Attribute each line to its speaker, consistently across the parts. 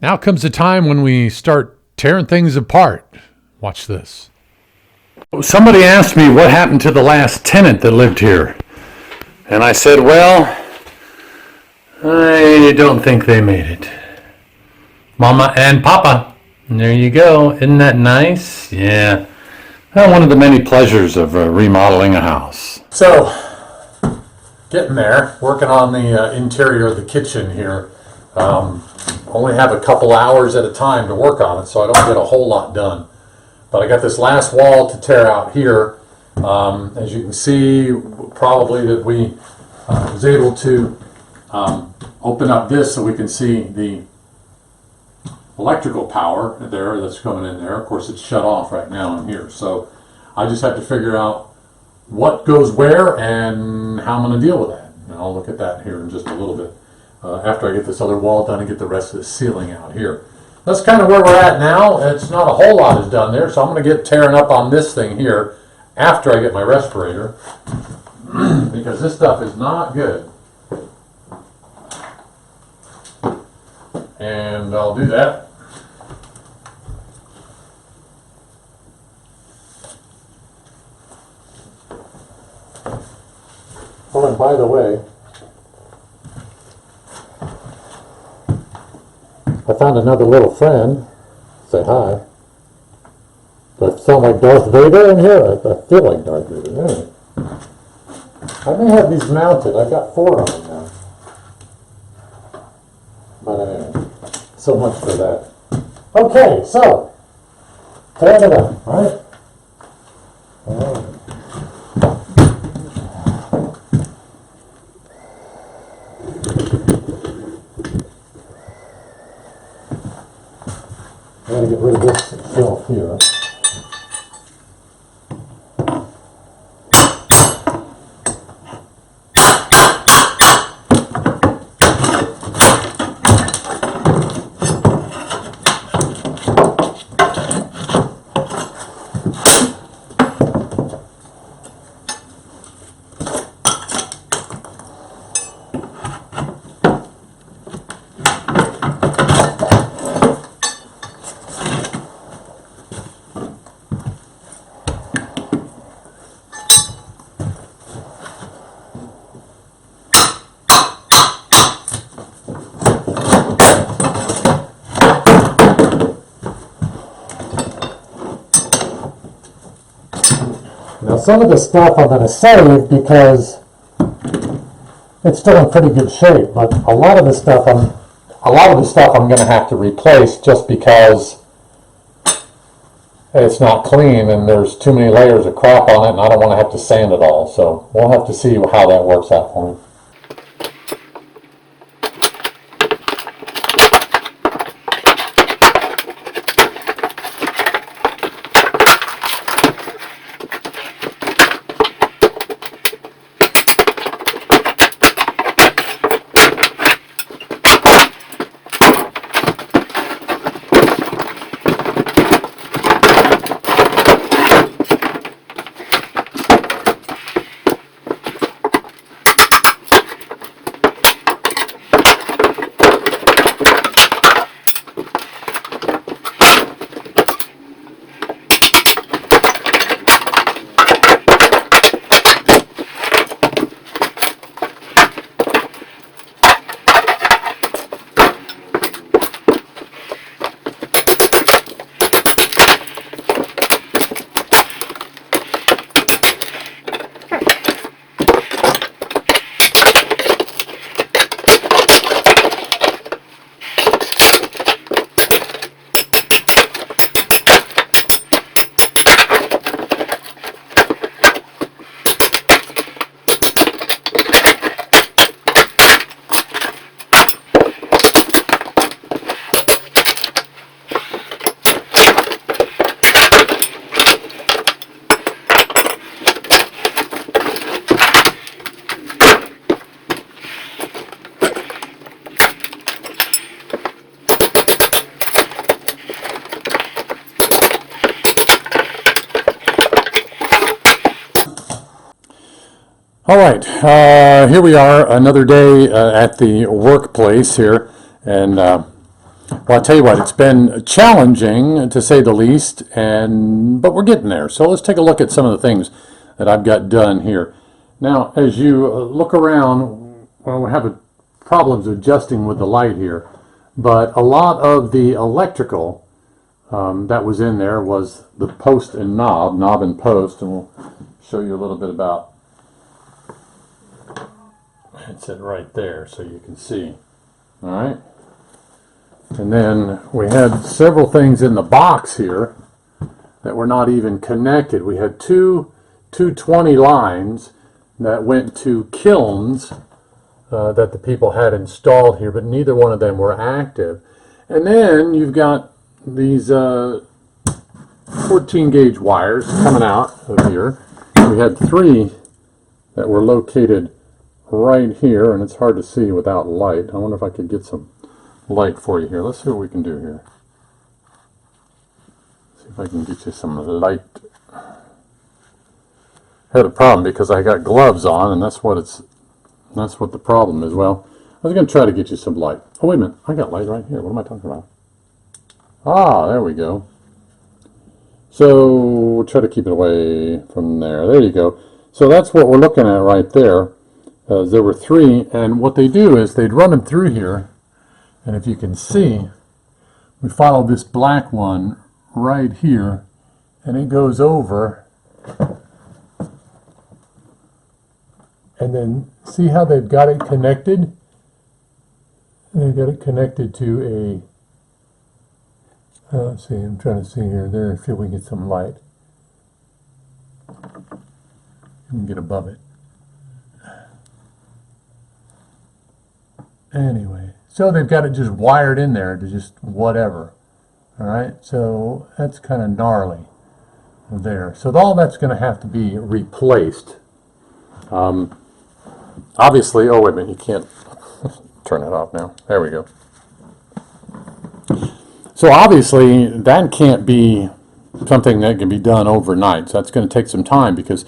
Speaker 1: Now comes the time when we start tearing things apart. Watch this. Somebody asked me what happened to the last tenant that lived here. And I said, well, I don't think they made it. Mama and Papa. And there you go. Isn't that nice? Yeah. Well, one of the many pleasures of remodeling a house. So, getting there, working on the interior of the kitchen here. Only have a couple hours at a time to work on it, so I don't get a whole lot done. But I got this last wall to tear out here. As you can see, probably that we was able to open up this so we can see the electrical power there that's coming in there. Of course, it's shut off right now in here. So I just have to figure out what goes where and how I'm going to deal with that. And I'll look at that here in just a little bit. After I get this other wall done and get the rest of the ceiling out here. That's kind of where we're at now. It's not a whole lot is done there, so I'm going to get tearing up on this thing here after I get my respirator because this stuff is not good. And I'll do that. Oh, and by the way, I found another little friend. Say hi. Do I sound like Darth Vader in here? I feel like Darth Vader. Anyway. I may have these mounted. I've got 4 of them now. But anyway, so much for that. Okay, so, tearing it up, right? I gotta get rid of this shelf here. Now some of the stuff I'm going to save because it's still in pretty good shape, but a lot of the stuff I'm going to have to replace just because it's not clean and there's too many layers of crap on it and I don't want to have to sand it all. So we'll have to see how that works out for me. All right, here we are, another day at the workplace here, and Well, I'll tell you what, it's been challenging to say the least, but we're getting there. So let's take a look at some of the things that I've got done here. Now, as you look around, well, we're having problems adjusting with the light here, but a lot of the electrical that was in there was the post and knob and post, and we'll show you a little bit about it's it right there so you can see. All right. And then we had several things in the box here that were not even connected. We had two 220 lines that went to kilns that the people had installed here, but neither one of them were active. And then you've got these 14 gauge wires coming out of here. We had three that were located right here, and it's hard to see without light. I wonder if I could get some light for you here. Let's see what we can do here. See if I can get you some light. I had a problem because I got gloves on, and that's what the problem is. Well, I was going to try to get you some light. Oh, wait a minute. I got light right here. What am I talking about? Ah, there we go. So we'll try to keep it away from there. There you go. So that's what we're looking at right there. There were three, and what they do is they'd run them through here. And if you can see, we follow this black one right here, and it goes over. And then see how they've got it connected? They've got it connected to a, let's see, I'm trying to see here, there, see if we can get some light. You can get above it. Anyway. So they've got it just wired in there to just whatever. All right, so that's kind of gnarly there. So all that's going to have to be replaced. Obviously, oh wait a minute, you can't turn it off now. There we go. So obviously that can't be something that can be done overnight. So that's going to take some time because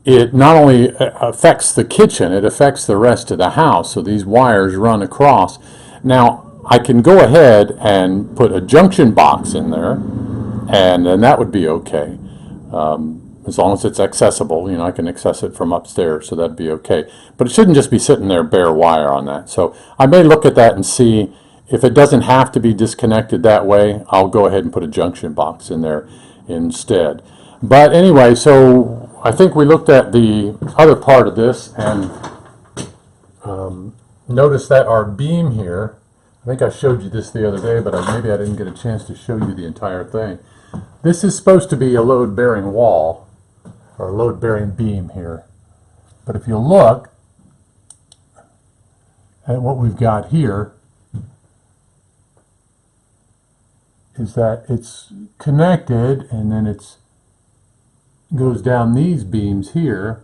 Speaker 1: it not only affects the kitchen, it affects the rest of the house. So these wires run across. Now, I can go ahead and put a junction box in there, and then that would be okay. As long as it's accessible, I can access it from upstairs, so that'd be okay. But it shouldn't just be sitting there bare wire on that. So I may look at that and see if it doesn't have to be disconnected that way. I'll go ahead and put a junction box in there instead. But anyway, so I think we looked at the other part of this and notice that our beam here, I think I showed you this the other day, but maybe I didn't get a chance to show you the entire thing. This is supposed to be a load-bearing wall, or a load-bearing beam here. But if you look at what we've got here, is that it's connected, and then it goes down these beams here.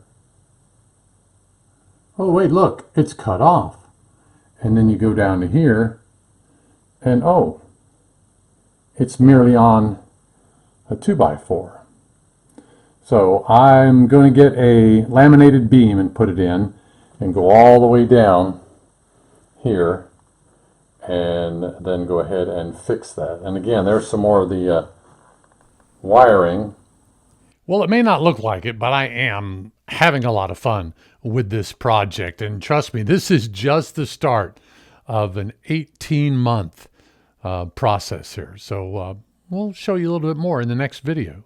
Speaker 1: Oh wait, look, it's cut off. And then you go down to here, and oh, it's merely on a 2x4. So I'm going to get a laminated beam and put it in and go all the way down here and then go ahead and fix that. And again, there's some more of the wiring.
Speaker 2: Well, it may not look like it, but I am having a lot of fun with this project. And trust me, this is just the start of an 18-month process here. So we'll show you a little bit more in the next video.